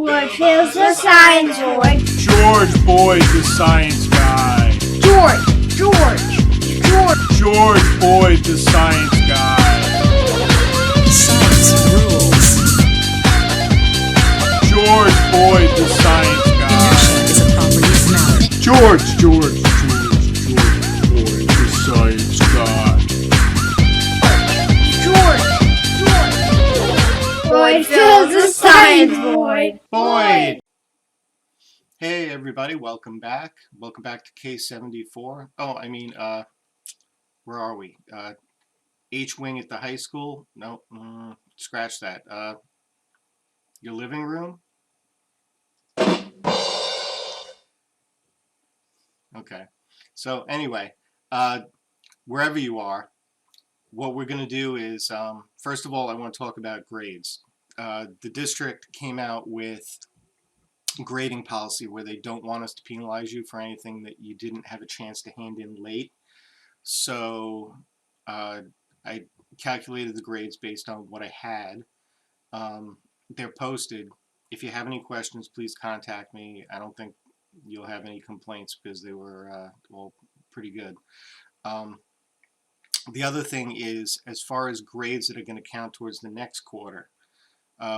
George is the science boy. George Boyd, the science guy. George Boyd, the science guy. Science rules. George Boyd, the science guy. Inertia is a property of matter. George Boyd, the science guy. Boyd is the science boy. Boyd. Hey everybody, welcome back. Welcome back to K74. Where are we? H wing at the high school? No, scratch that. Your living room? Okay. So anyway, wherever you are, what we're going to do is, first of all, I want to talk about grades. The district came out with grading policy where they don't want us to penalize you for anything that you didn't have a chance to hand in late. So I calculated the grades based on what I had. They're posted. If you have any questions, please contact me. I don't think you'll have any complaints because they were all pretty good. The other thing is, as far as grades that are going to count towards the next quarter,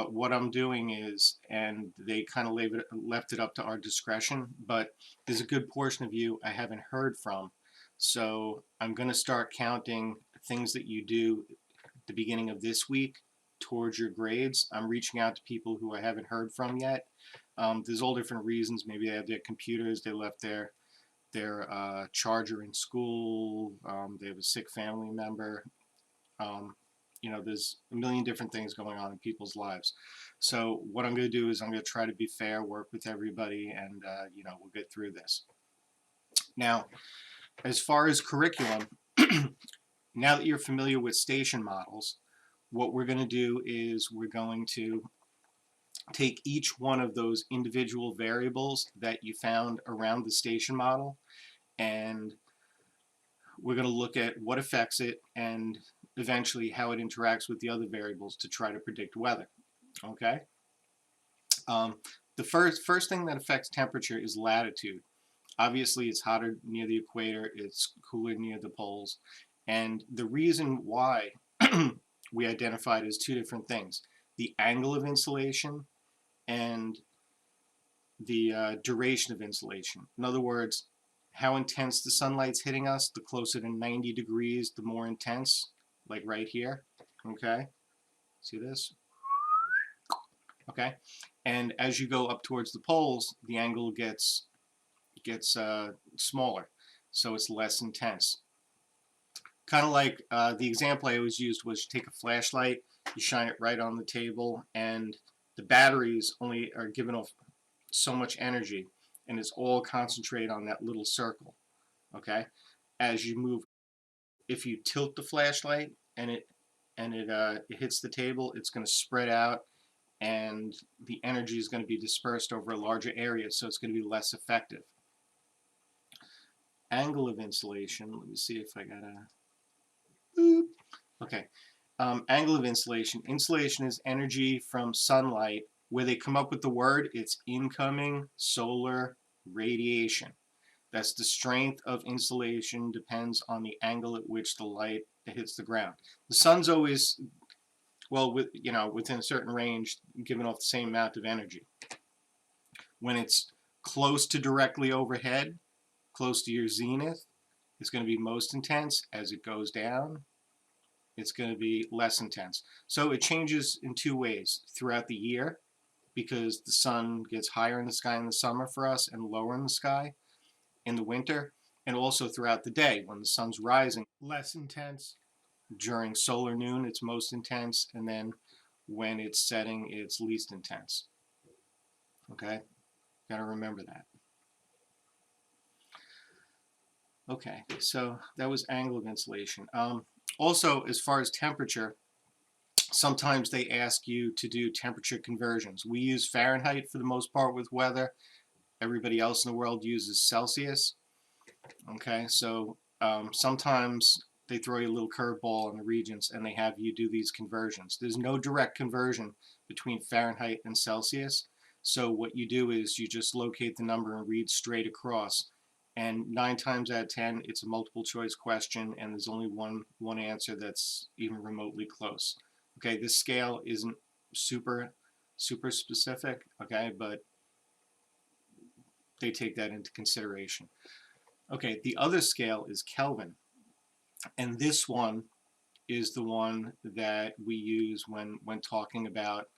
what I'm doing is, and they kind of left it up to our discretion, but there's a good portion of you I haven't heard from. So I'm going to start counting things that you do at the beginning of this week towards your grades. I'm reaching out to people who I haven't heard from yet. There's all different reasons. Maybe they have their computers, they left their charger in school, they have a sick family member. There's a million different things going on in people's lives. So what I'm going to do is I'm going to try to be fair, work with everybody, and we'll get through this. Now, as far as curriculum, now that you're familiar with station models, what we're going to do is we're going to take each one of those individual variables that you found around the station model, and we're going to look at what affects it and eventually how it interacts with the other variables to try to predict weather. Okay? The first thing that affects temperature is latitude. Obviously, it's hotter near the equator, it's cooler near the poles, and the reason why we identified as two different things: the angle of insolation and the duration of insolation. In other words, how intense the sunlight's hitting us. The closer to 90 degrees, the more intense, like right here. Okay, see this? Okay, and as you go up towards the poles, the angle gets smaller, so it's less intense. Kind of like the example I always used was you take a flashlight, you shine it right on the table, and the batteries only are giving off so much energy, and it's all concentrated on that little circle. Okay, as you move, if you tilt the flashlight and it hits the table, it's going to spread out, and the energy is going to be dispersed over a larger area, so it's going to be less effective. Angle of insolation. Let me see if I got a. Okay. Angle of insolation. Insolation is energy from sunlight. Where they come up with the word, it's incoming solar radiation. That's the strength of insolation depends on the angle at which the light hits the ground. The sun's always, well, within a certain range, giving off the same amount of energy. When it's close to directly overhead, close to your zenith, it's going to be most intense. As it goes down, it's going to be less intense. So it changes in two ways throughout the year, because the sun gets higher in the sky in the summer for us and lower in the sky in the winter, and also throughout the day when the sun's rising, less intense. During solar noon, it's most intense, and then when it's setting, it's least intense. Okay, got to remember that. Okay, so that was angle of insolation. Also, as far as temperature, sometimes they ask you to do temperature conversions. We use Fahrenheit for the most part with weather. Everybody else in the world uses Celsius. Okay, so sometimes they throw you a little curveball in the regions and they have you do these conversions. There's no direct conversion between Fahrenheit and Celsius. So what you do is you just locate the number and read straight across. And 9 times out of 10, it's a multiple choice question, and there's only one answer that's even remotely close. Okay, this scale isn't super specific, okay, but they take that into consideration. Okay, the other scale is Kelvin, and this one is the one that we use when talking about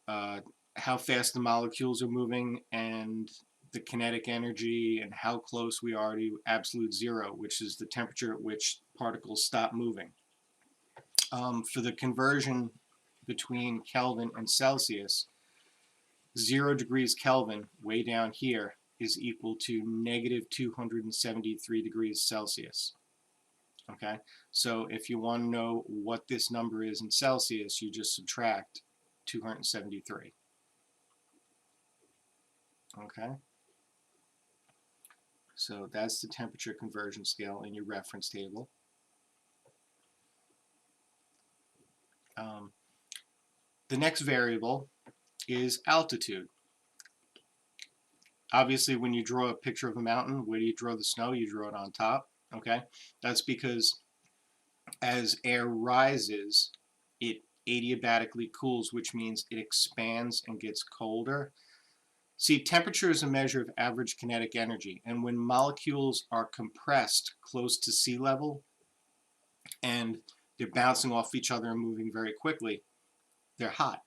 how fast the molecules are moving and the kinetic energy and how close we are to absolute zero, which is the temperature at which particles stop moving. For the conversion between Kelvin and Celsius, 0 degrees Kelvin, way down here, is equal to negative 273 degrees Celsius. Okay, so if you want to know what this number is in Celsius, you just subtract 273. Okay, so that's the temperature conversion scale in your reference table. The next variable is altitude. Obviously, when you draw a picture of a mountain, where do you draw the snow? You draw it on top. Okay, that's because as air rises, it adiabatically cools, which means it expands and gets colder. See, temperature is a measure of average kinetic energy, and when molecules are compressed close to sea level and they're bouncing off each other and moving very quickly, they're hot.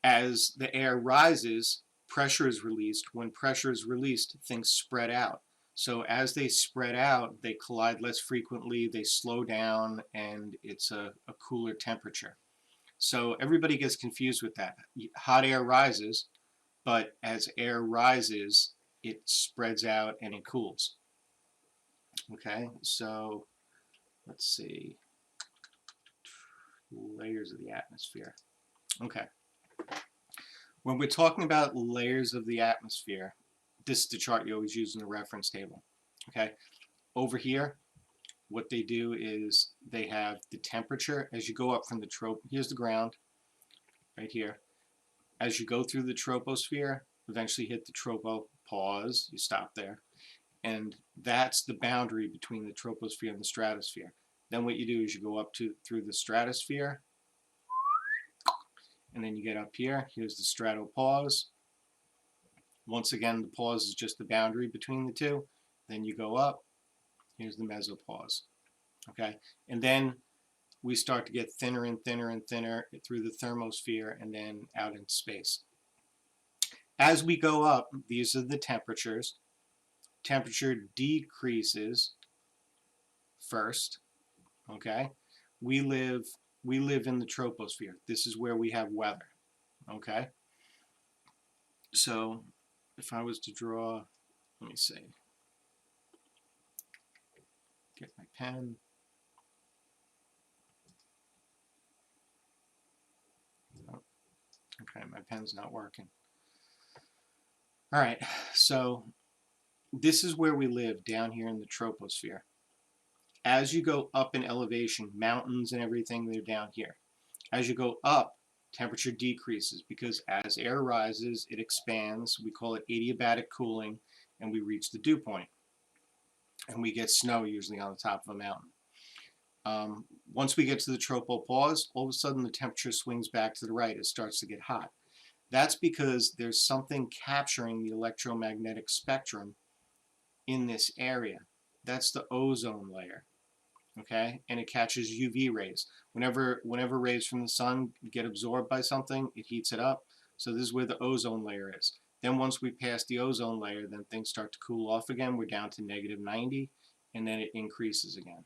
As the air rises, pressure is released. When pressure is released, things spread out. So as they spread out, they collide less frequently, they slow down, and it's a cooler temperature. So everybody gets confused with that. Hot air rises, but as air rises, it spreads out and it cools. Okay, so let's see. Layers of the atmosphere. Okay. When we're talking about layers of the atmosphere, this is the chart you always use in the reference table. Okay, over here, what they do is they have the temperature as you go up from the here's the ground, right here. As you go through the troposphere, eventually hit the tropopause, you stop there, and that's the boundary between the troposphere and the stratosphere. Then what you do is you go up through the stratosphere, and then you get up here. Here's the stratopause. Once again, the pause is just the boundary between the two. Then you go up. Here's the mesopause. Okay, and then we start to get thinner and thinner and thinner through the thermosphere and then out into space. As we go up, these are the temperatures. Temperature decreases first. Okay, we live in the troposphere. This is where we have weather. Okay, so if I was to draw, let me see, get my pen. Oh, okay, my pen's not working. All right, so this is where we live, down here in the troposphere. As you go up in elevation, mountains and everything, they're down here. As you go up, temperature decreases because as air rises, it expands. We call it adiabatic cooling, and we reach the dew point. And we get snow usually on the top of a mountain. Once we get to the tropopause, all of a sudden the temperature swings back to the right. It starts to get hot. That's because there's something capturing the electromagnetic spectrum in this area. That's the ozone layer. Okay, and it catches UV rays. Whenever rays from the sun get absorbed by something, it heats it up. So this is where the ozone layer is. Then once we pass the ozone layer, then things start to cool off again. We're down to -90, and then it increases again.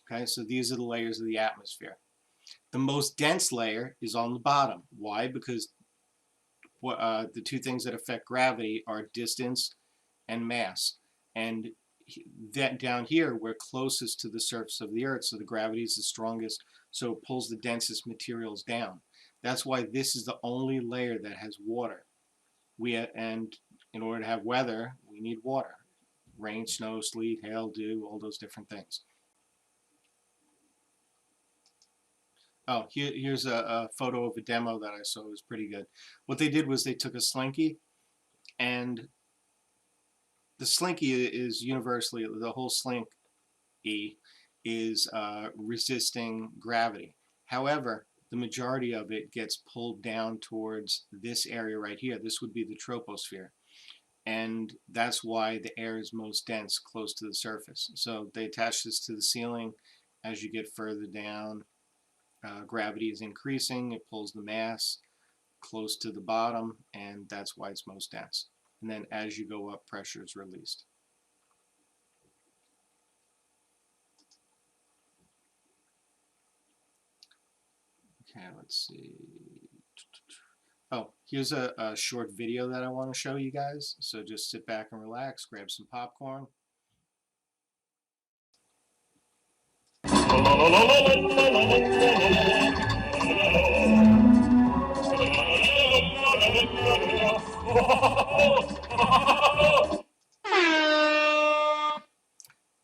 Okay, so these are the layers of the atmosphere. The most dense layer is on the bottom. Why? Because the two things that affect gravity are distance and mass. And that down here, we're closest to the surface of the Earth, so the gravity is the strongest, so it pulls the densest materials down. That's why this is the only layer that has water. And in order to have weather, we need water. Rain, snow, sleet, hail, dew, all those different things. Oh, here's a photo of a demo that I saw. It was pretty good. What they did was they took a slinky, and the slinky is universally, the whole slinky is resisting gravity. However, the majority of it gets pulled down towards this area right here. This would be the troposphere. And that's why the air is most dense close to the surface. So they attach this to the ceiling. As you get further down, gravity is increasing. It pulls the mass close to the bottom, and that's why it's most dense. And then as you go up, pressure is released. Okay, let's see. Oh, here's a short video that I want to show you guys. So just sit back and relax, grab some popcorn.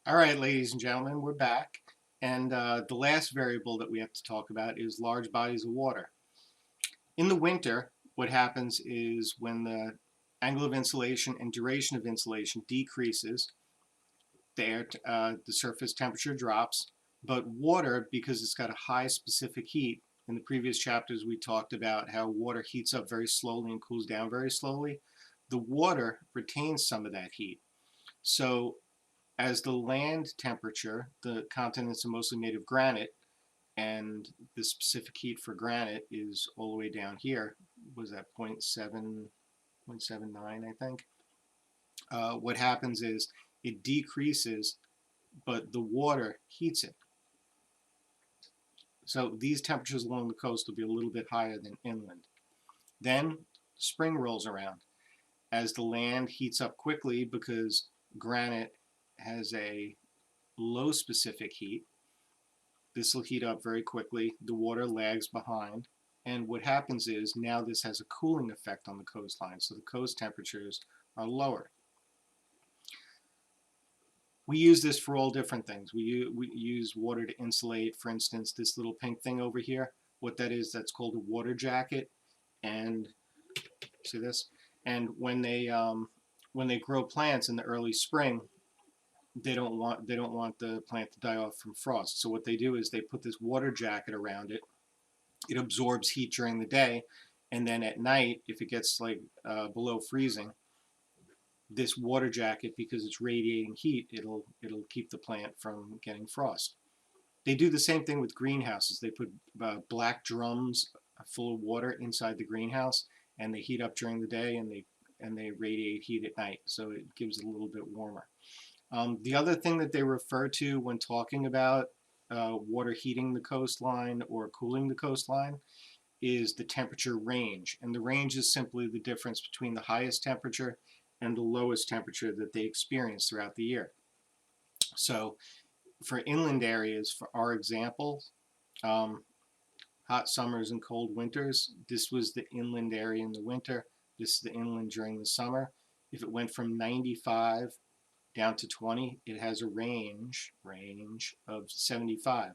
All right, ladies and gentlemen, we're back. And the last variable that we have to talk about is large bodies of water. In the winter, what happens is when the angle of insolation and duration of insolation decreases, the surface temperature drops, but water, because it's got a high specific heat, in the previous chapters we talked about how water heats up very slowly and cools down very slowly. The water retains some of that heat. So as the land temperature, the continents are mostly made of granite, and the specific heat for granite is all the way down here. Was that 0.7, 0.79, I think? What happens is it decreases, but the water heats it. So these temperatures along the coast will be a little bit higher than inland. Then spring rolls around. As the land heats up quickly because granite has a low specific heat, this will heat up very quickly. The water lags behind. And what happens is now this has a cooling effect on the coastline. So the coast temperatures are lower. We use this for all different things. We use water to insulate, for instance, this little pink thing over here. What that is, that's called a water jacket. And see this? And when they grow plants in the early spring, they don't want the plant to die off from frost. So what they do is they put this water jacket around it. It absorbs heat during the day, and then at night, if it gets like below freezing, this water jacket, because it's radiating heat, it'll keep the plant from getting frost. They do the same thing with greenhouses. They put black drums full of water inside the greenhouse, and they heat up during the day, and they radiate heat at night, so it gives it a little bit warmer. The other thing that they refer to when talking about water heating the coastline or cooling the coastline is the temperature range. And the range is simply the difference between the highest temperature and the lowest temperature that they experience throughout the year. So for inland areas, for our example, hot summers and cold winters, this was the inland area in the winter. This is the inland during the summer. If it went from 95 down to 20, it has a range of 75.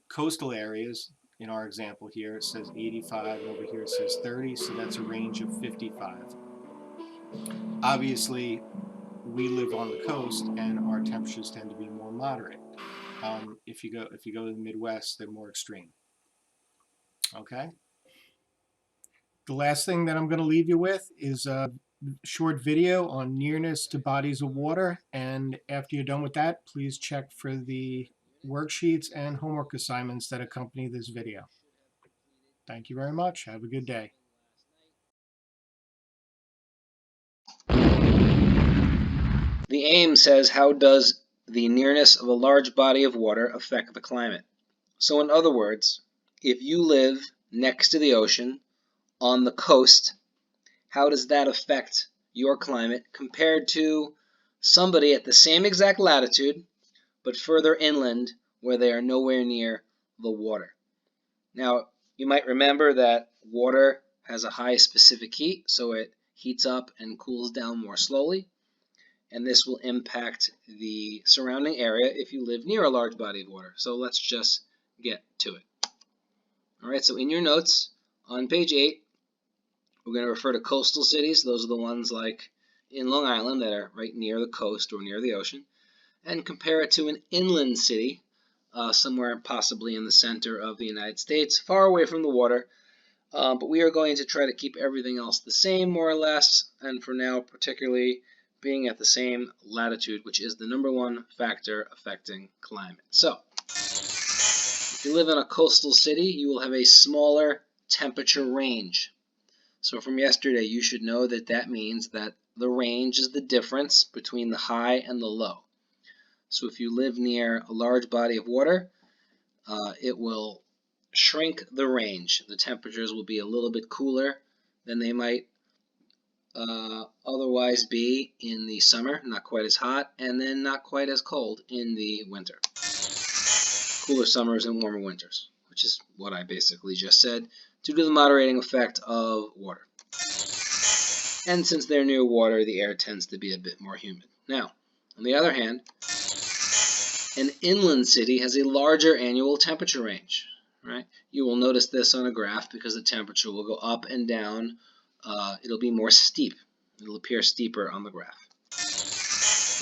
Coastal areas, in our example here, it says 85, and over here it says 30, so that's a range of 55. Obviously, we live on the coast, and our temperatures tend to be more moderate. If you go to the Midwest, they're more extreme. Okay. The last thing that I'm going to leave you with is a short video on nearness to bodies of water, and after you're done with that, please check for the worksheets and homework assignments that accompany this video. Thank you very much. Have a good day. The aim says, how does the nearness of a large body of water affect the climate? So in other words, if you live next to the ocean, on the coast, how does that affect your climate compared to somebody at the same exact latitude, but further inland where they are nowhere near the water? Now, you might remember that water has a high specific heat, so it heats up and cools down more slowly. And this will impact the surrounding area if you live near a large body of water. So let's just get to it. All right, so in your notes on page 8, we're going to refer to coastal cities. Those are the ones like in Long Island that are right near the coast or near the ocean, and compare it to an inland city, somewhere possibly in the center of the United States, far away from the water. But we are going to try to keep everything else the same, more or less, and for now, particularly being at the same latitude, which is the #1 factor affecting climate. So, if you live in a coastal city, you will have a smaller temperature range. So from yesterday, you should know that that means that the range is the difference between the high and the low. So if you live near a large body of water, it will shrink the range. The temperatures will be a little bit cooler than they might otherwise be in the summer, not quite as hot, and then not quite as cold in the winter. Cooler summers and warmer winters, which is what I basically just said, due to the moderating effect of water. And since they're near water, the air tends to be a bit more humid. Now, on the other hand, an inland city has a larger annual temperature range. Right? You will notice this on a graph because the temperature will go up and down. It'll be more steep. It'll appear steeper on the graph.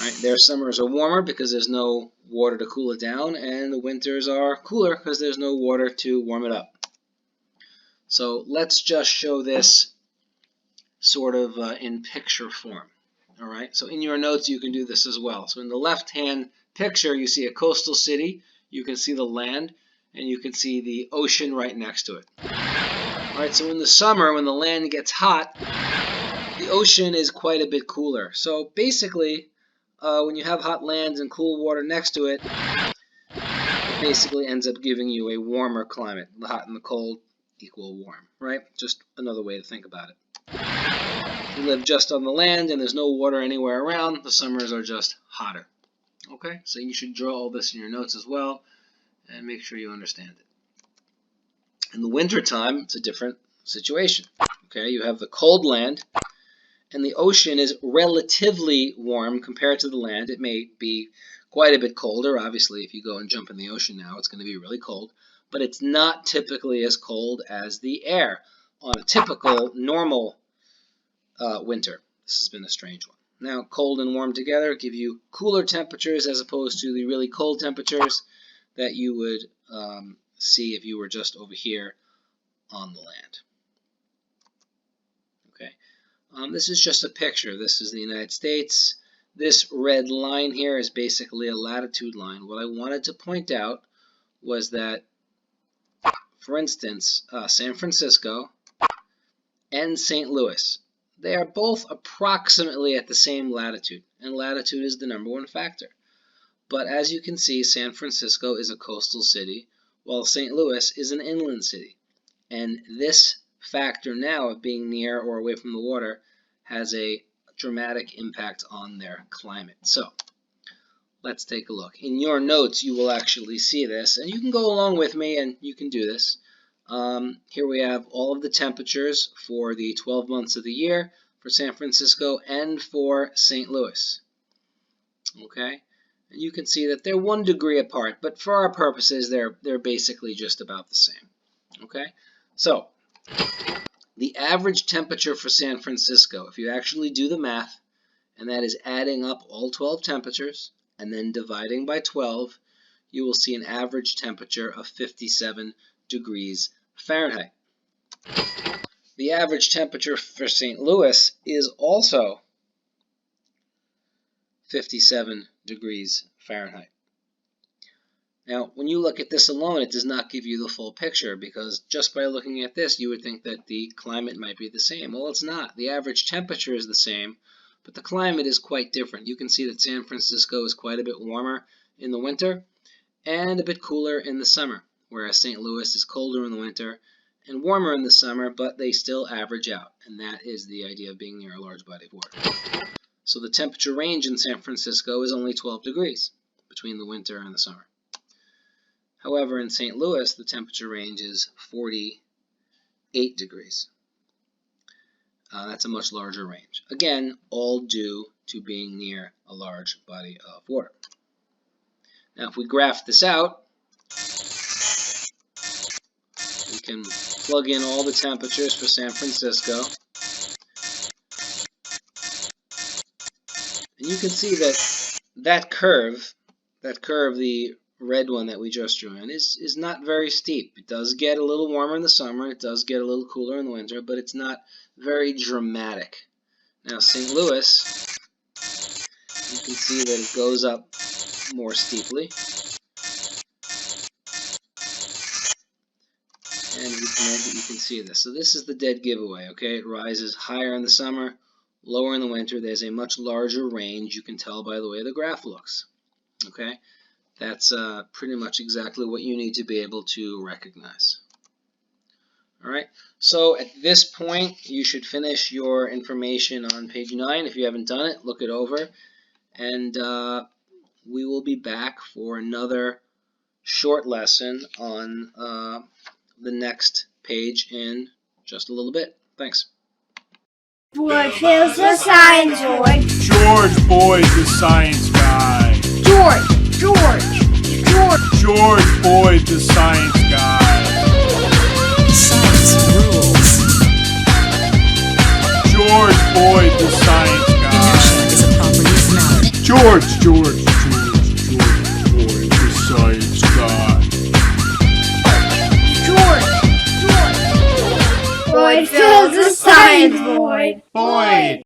Right? Their summers are warmer because there's no water to cool it down, and the winters are cooler because there's no water to warm it up. So let's just show this sort of in picture form. All right. So in your notes, you can do this as well. So in the left-hand picture, you see a coastal city. You can see the land, and you can see the ocean right next to it. All right. So in the summer, when the land gets hot, the ocean is quite a bit cooler. So basically, when you have hot lands and cool water next to it, it basically ends up giving you a warmer climate. The hot and the cold equal warm, right? Just another way to think about it. If you live just on the land and there's no water anywhere around, the summers are just hotter. Okay, so you should draw all this in your notes as well and make sure you understand it. In the winter time, it's a different situation. Okay, you have the cold land, and the ocean is relatively warm compared to the land. It may be quite a bit colder. Obviously, if you go and jump in the ocean now, it's going to be really cold. But it's not typically as cold as the air on a typical, normal winter. This has been a strange one. Now, cold and warm together give you cooler temperatures as opposed to the really cold temperatures that you would see if you were just over here on the land. Okay, this is just a picture. This is the United States. This red line here is basically a latitude line. What I wanted to point out was that, for instance, San Francisco and St. Louis, they are both approximately at the same latitude, and latitude is the #1 factor. But as you can see, San Francisco is a coastal city, while St. Louis is an inland city. And this factor now of being near or away from the water has a dramatic impact on their climate. So let's take a look. In your notes, you will actually see this, and you can go along with me and you can do this. Here we have all of the temperatures for the 12 months of the year for San Francisco and for St. Louis. Okay, and you can see that they're 1 degree apart, but for our purposes, they're basically just about the same. Okay, so the average temperature for San Francisco, if you actually do the math, and that is adding up all 12 temperatures and then dividing by 12, you will see an average temperature of 57 degrees Fahrenheit. The average temperature for St. Louis is also 57 degrees Fahrenheit. Now, when you look at this alone, it does not give you the full picture, because just by looking at this, you would think that the climate might be the same. Well, it's not. The average temperature is the same, but the climate is quite different. You can see that San Francisco is quite a bit warmer in the winter and a bit cooler in the summer, whereas St. Louis is colder in the winter and warmer in the summer, but they still average out, and that is the idea of being near a large body of water. So the temperature range in San Francisco is only 12 degrees between the winter and the summer. However, in St. Louis, the temperature range is 48 degrees. That's a much larger range. Again, all due to being near a large body of water. Now, if we graph this out and can plug in all the temperatures for San Francisco. And you can see that curve, the red one that we just drew in, is not very steep. It does get a little warmer in the summer, it does get a little cooler in the winter, but it's not very dramatic. Now St. Louis, you can see that it goes up more steeply. And you can see this. So this is the dead giveaway, okay? It rises higher in the summer, lower in the winter. There's a much larger range. You can tell by the way the graph looks, okay? That's pretty much exactly what you need to be able to recognize. All right, so at this point, you should finish your information on page 9. If you haven't done it, look it over. And we will be back for another short lesson on the next page in just a little bit. Thanks. Boyd feels the science void. George Boyd, the science guy. George Boyd, the science guy. Science rules. George Boyd, the science guy. Inertia is a property of matter. George Boyd, the science guy. Boyd feels the science void. Boyd!